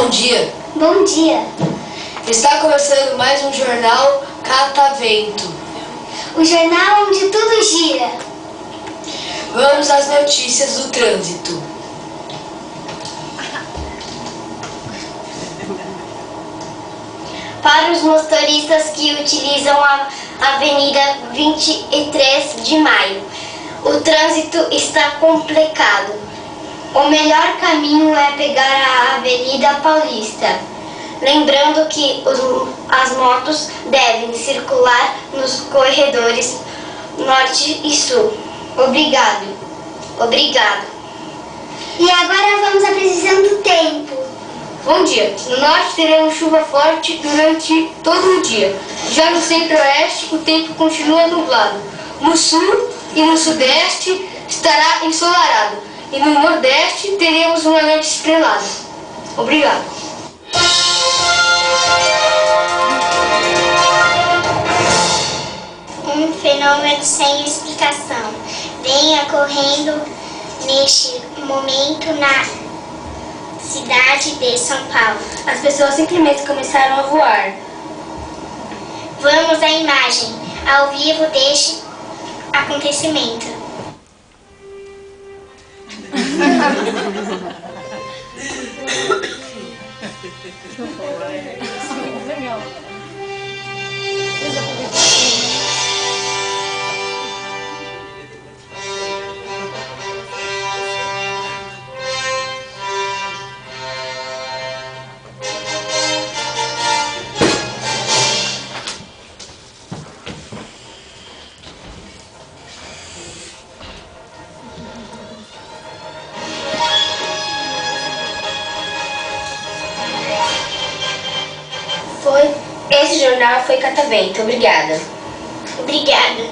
Bom dia. Bom dia. Está começando mais um jornal Catavento. O jornal onde tudo gira. Vamos às notícias do trânsito. Para os motoristas que utilizam a Avenida 23 de Maio, o trânsito está complicado. O melhor caminho é pegar a Avenida Paulista. Lembrando que as motos devem circular nos corredores norte e sul. Obrigado. E agora vamos à previsão do tempo. Bom dia. No norte teremos chuva forte durante todo o dia. Já no centro-oeste o tempo continua nublado. No sul e no sudeste estará ensolarado. E no nordeste teremos uma noite estrelada. Obrigado. Um fenômeno sem explicação vem ocorrendo neste momento na cidade de São Paulo. As pessoas simplesmente começaram a voar. Vamos à imagem ao vivo deste acontecimento. Esse jornal foi Catavento. Obrigada. Obrigada.